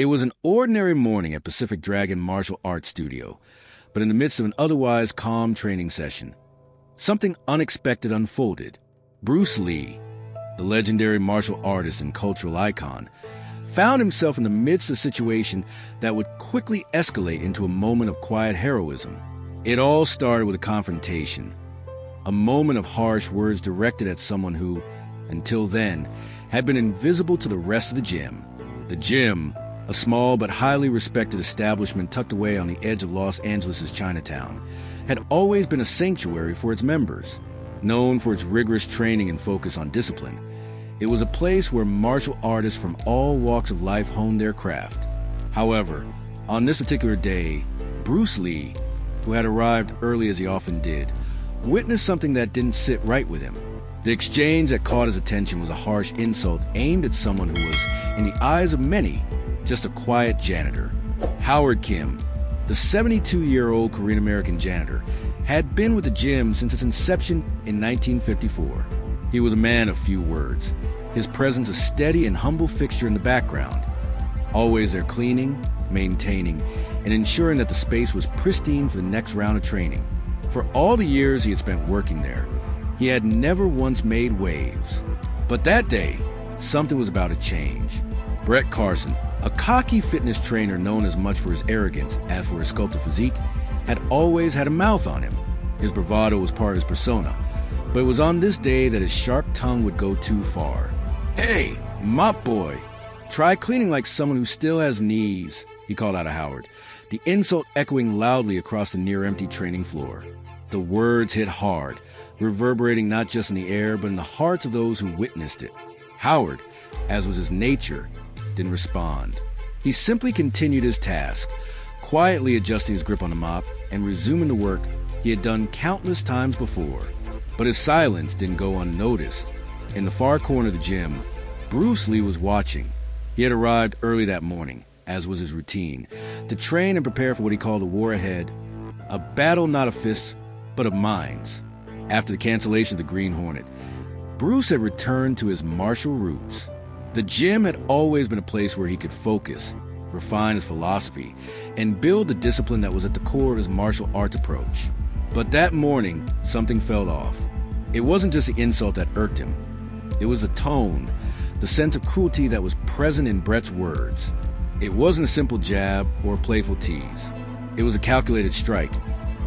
It was an ordinary morning at Pacific Dragon Martial Arts Studio, but in the midst of an otherwise calm training session, something unexpected unfolded. Bruce Lee, the legendary martial artist and cultural icon, found himself in the midst of a situation that would quickly escalate into a moment of quiet heroism. It all started with a confrontation, a moment of harsh words directed at someone who, until then, had been invisible to the rest of the gym. The gym, a small but highly respected establishment tucked away on the edge of Los Angeles' Chinatown, had always been a sanctuary for its members. Known for its rigorous training and focus on discipline, it was a place where martial artists from all walks of life honed their craft. However, on this particular day, Bruce Lee, who had arrived early as he often did, witnessed something that didn't sit right with him. The exchange that caught his attention was a harsh insult aimed at someone who was, in the eyes of many, just a quiet janitor. Howard Kim, the 72-year-old Korean-American janitor, had been with the gym since its inception in 1954. He was a man of few words, his presence a steady and humble fixture in the background, always there cleaning, maintaining, and ensuring that the space was pristine for the next round of training. For all the years he had spent working there, he had never once made waves. But that day, something was about to change. Brett Carson, a cocky fitness trainer known as much for his arrogance as for his sculpted physique, had always had a mouth on him. His bravado was part of his persona, but it was on this day that his sharp tongue would go too far. "Hey, mop boy, try cleaning like someone who still has knees," he called out to Howard, the insult echoing loudly across the near-empty training floor. The words hit hard, reverberating not just in the air, but in the hearts of those who witnessed it. Howard, as was his nature, didn't respond. He simply continued his task, quietly adjusting his grip on the mop and resuming the work he had done countless times before. But his silence didn't go unnoticed. In the far corner of the gym, Bruce Lee was watching. He had arrived early that morning, as was his routine, to train and prepare for what he called the war ahead, a battle not of fists, but of minds. After the cancellation of the Green Hornet, Bruce had returned to his martial roots. The gym had always been a place where he could focus, refine his philosophy, and build the discipline that was at the core of his martial arts approach. But that morning, something felt off. It wasn't just the insult that irked him. It was the tone, the sense of cruelty that was present in Brett's words. It wasn't a simple jab or a playful tease. It was a calculated strike,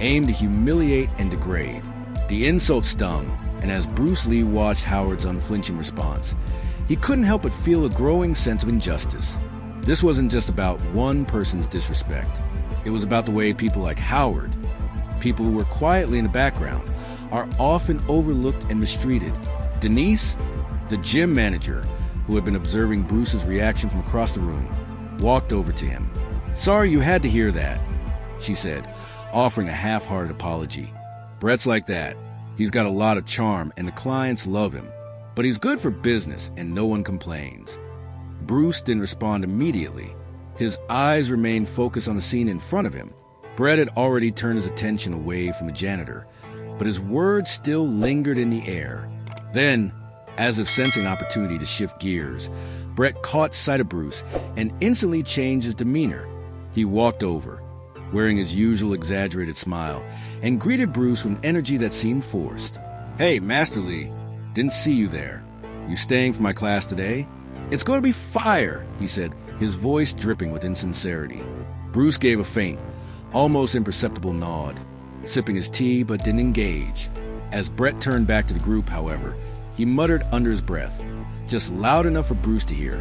aimed to humiliate and degrade. The insult stung, and as Bruce Lee watched Howard's unflinching response, he couldn't help but feel a growing sense of injustice. This wasn't just about one person's disrespect. It was about the way people like Howard, people who were quietly in the background, are often overlooked and mistreated. Denise, the gym manager, who had been observing Bruce's reaction from across the room, walked over to him. "Sorry you had to hear that," she said, offering a half-hearted apology. "Brett's like that. He's got a lot of charm and the clients love him. But he's good for business and no one complains." Bruce didn't respond immediately. His eyes remained focused on the scene in front of him. Brett had already turned his attention away from the janitor, but his words still lingered in the air. Then, as if sensing an opportunity to shift gears, Brett caught sight of Bruce and instantly changed his demeanor. He walked over, wearing his usual exaggerated smile, and greeted Bruce with an energy that seemed forced. "Hey, Master Lee, didn't see you there. You staying for my class today? It's going to be fire," he said, his voice dripping with insincerity. Bruce gave a faint, almost imperceptible nod, sipping his tea but didn't engage. As Brett turned back to the group, however, he muttered under his breath, just loud enough for Bruce to hear,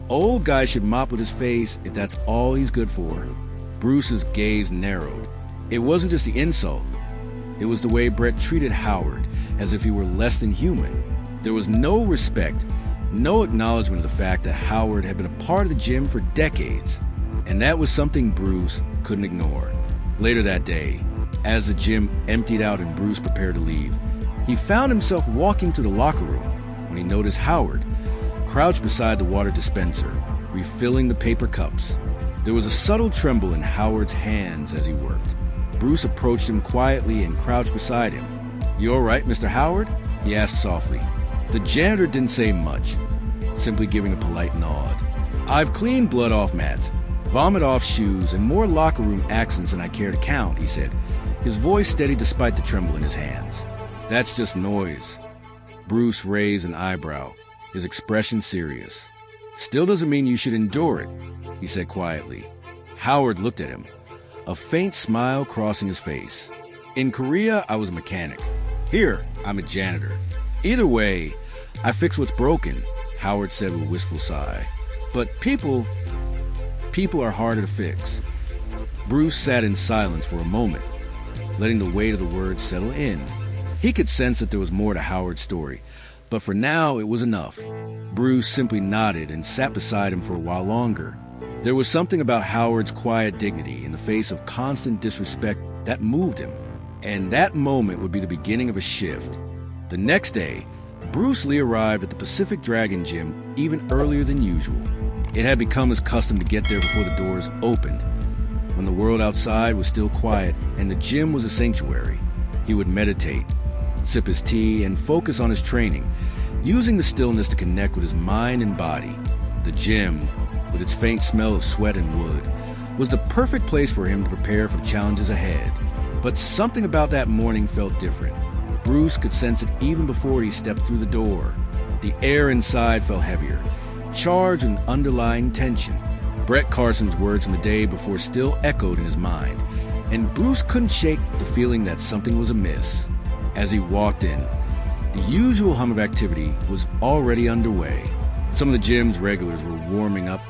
"Old guy should mop with his face if that's all he's good for." Bruce's gaze narrowed. It wasn't just the insult. It was the way Brett treated Howard, as if he were less than human. There was no respect, no acknowledgement of the fact that Howard had been a part of the gym for decades, and that was something Bruce couldn't ignore. Later that day, as the gym emptied out and Bruce prepared to leave, he found himself walking to the locker room when he noticed Howard, crouched beside the water dispenser, refilling the paper cups. There was a subtle tremble in Howard's hands as he worked. Bruce approached him quietly and crouched beside him. "You all right, Mr. Howard?" he asked softly. The janitor didn't say much, simply giving a polite nod. I've cleaned blood off mats, vomit off shoes, and more locker room accidents than I care to count, he said, his voice steady despite the tremble in his hands. That's just noise. Bruce raised an eyebrow, his expression serious. Still doesn't mean you should endure it, he said quietly. Howard looked at him, a faint smile crossing his face. In Korea, I was a mechanic. Here, I'm a janitor. Either way, I fix what's broken, Howard said with a wistful sigh. But people are harder to fix. Bruce sat in silence for a moment, letting the weight of the words settle in. He could sense that there was more to Howard's story, but for now it was enough. Bruce simply nodded and sat beside him for a while longer. There was something about Howard's quiet dignity in the face of constant disrespect that moved him, and that moment would be the beginning of a shift. The next day, Bruce Lee arrived at the Pacific Dragon Gym even earlier than usual. It had become his custom to get there before the doors opened. When the world outside was still quiet and the gym was a sanctuary, he would meditate, sip his tea, and focus on his training, using the stillness to connect with his mind and body. The gym, with its faint smell of sweat and wood, was the perfect place for him to prepare for challenges ahead. But something about that morning felt different. Bruce could sense it even before he stepped through the door. The air inside felt heavier, charged with underlying tension. Brett Carson's words from the day before still echoed in his mind, and Bruce couldn't shake the feeling that something was amiss. As he walked in, the usual hum of activity was already underway. Some of the gym's regulars were warming up,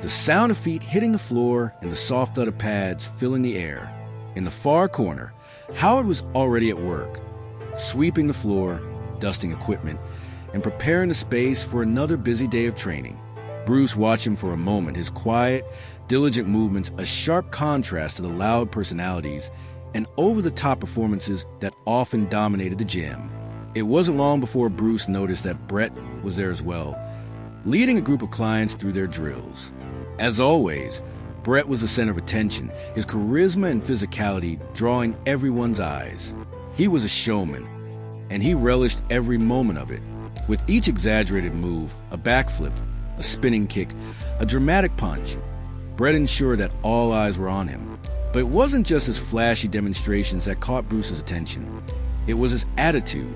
the sound of feet hitting the floor and the soft thud of pads filling the air. In the far corner, Howard was already at work, sweeping the floor, dusting equipment, and preparing the space for another busy day of training. Bruce watched him for a moment, his quiet, diligent movements a sharp contrast to the loud personalities and over-the-top performances that often dominated the gym. It wasn't long before Bruce noticed that Brett was there as well, leading a group of clients through their drills. As always, Brett was the center of attention, his charisma and physicality drawing everyone's eyes. He was a showman, and he relished every moment of it. With each exaggerated move, a backflip, a spinning kick, a dramatic punch, Brett ensured that all eyes were on him. But it wasn't just his flashy demonstrations that caught Bruce's attention. It was his attitude.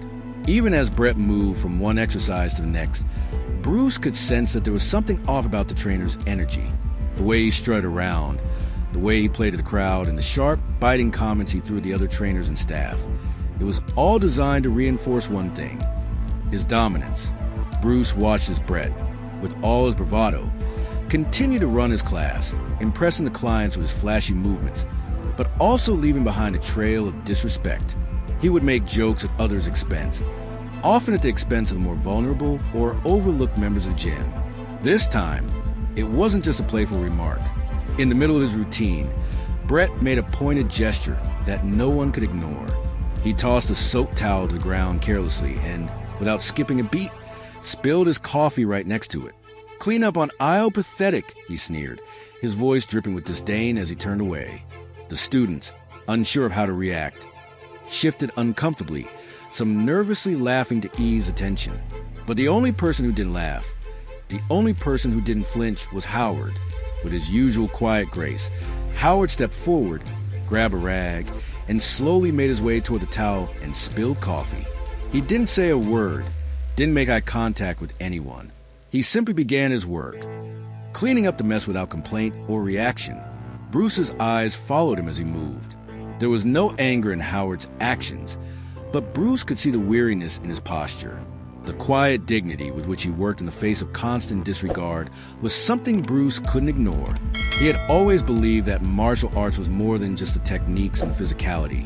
Even as Brett moved from one exercise to the next, Bruce could sense that there was something off about the trainer's energy. The way he strutted around, the way he played to the crowd, and the sharp, biting comments he threw at the other trainers and staff. It was all designed to reinforce one thing: his dominance. Bruce watched as Brett, with all his bravado, continued to run his class, impressing the clients with his flashy movements, but also leaving behind a trail of disrespect. He would make jokes at others' expense, often at the expense of the more vulnerable or overlooked members of the gym. This time, it wasn't just a playful remark. In the middle of his routine, Brett made a pointed gesture that no one could ignore. He tossed a soaked towel to the ground carelessly and, without skipping a beat, spilled his coffee right next to it. "Clean up on aisle, pathetic," he sneered, his voice dripping with disdain as he turned away. The students, unsure of how to react, shifted uncomfortably, some nervously laughing to ease attention. But the only person who didn't laugh, the only person who didn't flinch was Howard. With his usual quiet grace, Howard stepped forward, grabbed a rag, and slowly made his way toward the towel and spilled coffee. He didn't say a word, didn't make eye contact with anyone. He simply began his work, cleaning up the mess without complaint or reaction. Bruce's eyes followed him as he moved. There was no anger in Howard's actions, but Bruce could see the weariness in his posture. The quiet dignity with which he worked in the face of constant disregard was something Bruce couldn't ignore. He had always believed that martial arts was more than just the techniques and physicality.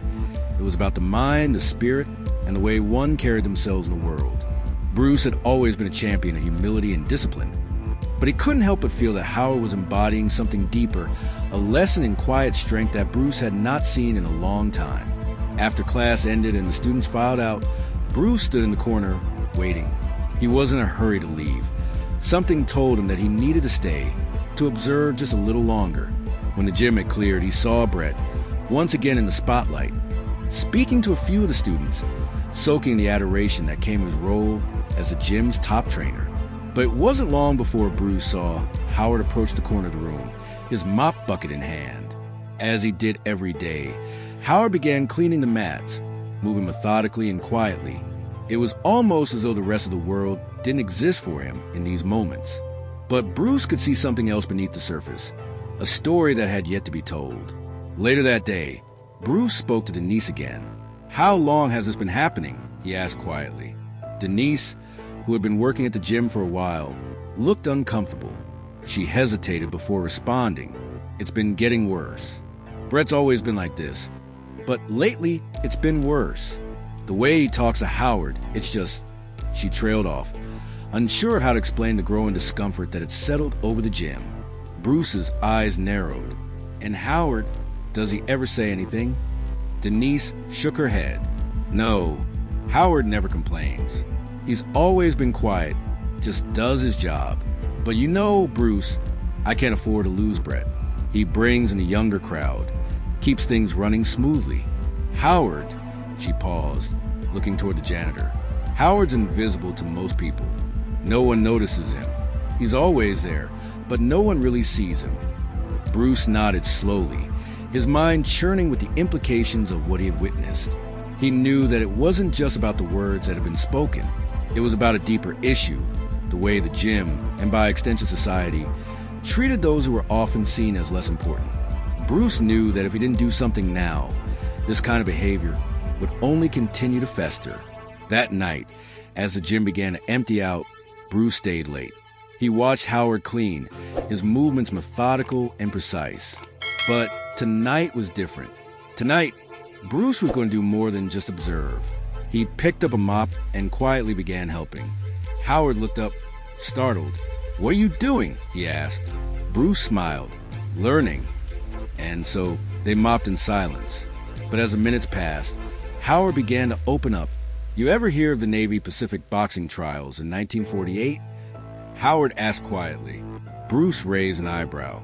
It was about the mind, the spirit, and the way one carried themselves in the world. Bruce had always been a champion of humility and discipline, but he couldn't help but feel that Howard was embodying something deeper, a lesson in quiet strength that Bruce had not seen in a long time. After class ended and the students filed out, Bruce stood in the corner, waiting. He wasn't in a hurry to leave. Something told him that he needed to stay, to observe just a little longer. When the gym had cleared, he saw Brett, once again in the spotlight, speaking to a few of the students, soaking the adoration that came with his role as the gym's top trainer. But it wasn't long before Bruce saw Howard approach the corner of the room, his mop bucket in hand. As he did every day, Howard began cleaning the mats, moving methodically and quietly. It was almost as though the rest of the world didn't exist for him in these moments. But Bruce could see something else beneath the surface, a story that had yet to be told. Later that day, Bruce spoke to Denise again. "How long has this been happening?" he asked quietly. Denise, who had been working at the gym for a while, looked uncomfortable. She hesitated before responding. "It's been getting worse. Brett's always been like this, but lately it's been worse. The way he talks to Howard, it's just..." She trailed off, unsure of how to explain the growing discomfort that had settled over the gym. Bruce's eyes narrowed. "And Howard, does he ever say anything?" Denise shook her head. "No, Howard never complains. He's always been quiet, just does his job. But you know, Bruce, I can't afford to lose Brett. He brings in a younger crowd, keeps things running smoothly. Howard," she paused, looking toward the janitor. "Howard's invisible to most people. No one notices him. He's always there, but no one really sees him." Bruce nodded slowly, his mind churning with the implications of what he had witnessed. He knew that it wasn't just about the words that had been spoken. It was about a deeper issue, the way the gym, and by extension society, treated those who were often seen as less important. Bruce knew that if he didn't do something now, this kind of behavior would only continue to fester. That night, as the gym began to empty out, Bruce stayed late. He watched Howard clean, his movements methodical and precise. But tonight was different. Tonight, Bruce was going to do more than just observe. He picked up a mop and quietly began helping. Howard looked up, startled. "What are you doing?" he asked. Bruce smiled. "Learning." And so they mopped in silence. But as the minutes passed, Howard began to open up. "You ever hear of the Navy Pacific boxing trials in 1948? Howard asked quietly. Bruce raised an eyebrow.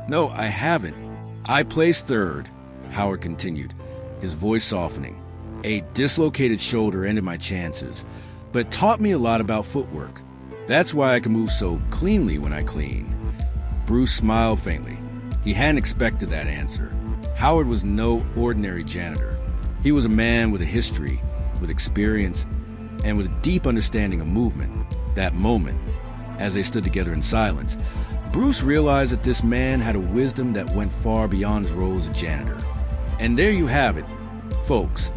"No, I haven't. I placed third," Howard continued, his voice softening. "A dislocated shoulder ended my chances, but it taught me a lot about footwork. That's why I can move so cleanly when I clean." Bruce smiled faintly. He hadn't expected that answer. Howard was no ordinary janitor. He was a man with a history, with experience, and with a deep understanding of movement. That moment, as they stood together in silence, Bruce realized that this man had a wisdom that went far beyond his role as a janitor. And there you have it, folks.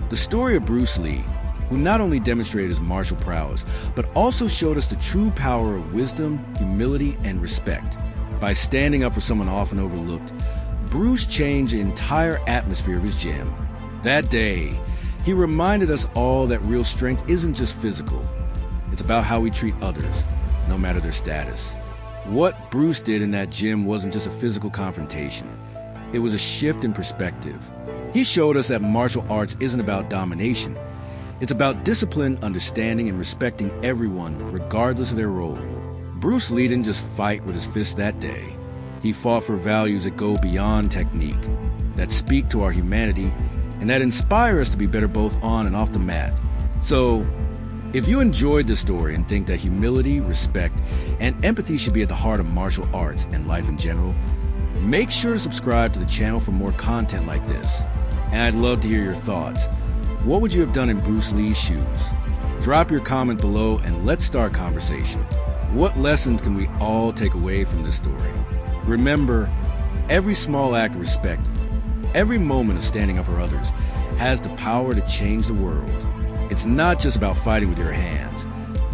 The story of Bruce Lee, who not only demonstrated his martial prowess, but also showed us the true power of wisdom, humility, and respect. By standing up for someone often overlooked, Bruce changed the entire atmosphere of his gym. That day, he reminded us all that real strength isn't just physical. It's about how we treat others, no matter their status. What Bruce did in that gym wasn't just a physical confrontation. It was a shift in perspective. He showed us that martial arts isn't about domination. It's about discipline, understanding, and respecting everyone, regardless of their role. Bruce Lee didn't just fight with his fists that day. He fought for values that go beyond technique, that speak to our humanity, and that inspire us to be better both on and off the mat. So, if you enjoyed this story and think that humility, respect, and empathy should be at the heart of martial arts and life in general, make sure to subscribe to the channel for more content like this. And I'd love to hear your thoughts. What would you have done in Bruce Lee's shoes? Drop your comment below and let's start a conversation. What lessons can we all take away from this story? Remember, every small act of respect, every moment of standing up for others has the power to change the world. It's not just about fighting with your hands,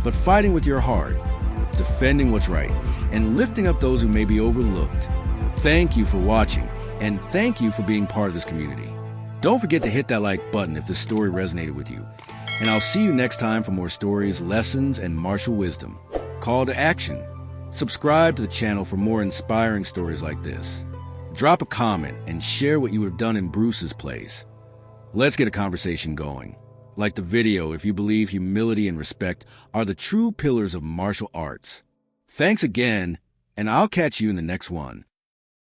but fighting with your heart, defending what's right, and lifting up those who may be overlooked. Thank you for watching, and thank you for being part of this community. Don't forget to hit that like button if this story resonated with you. And I'll see you next time for more stories, lessons, and martial wisdom. Call to action. Subscribe to the channel for more inspiring stories like this. Drop a comment and share what you would have done in Bruce's place. Let's get a conversation going. Like the video if you believe humility and respect are the true pillars of martial arts. Thanks again, and I'll catch you in the next one.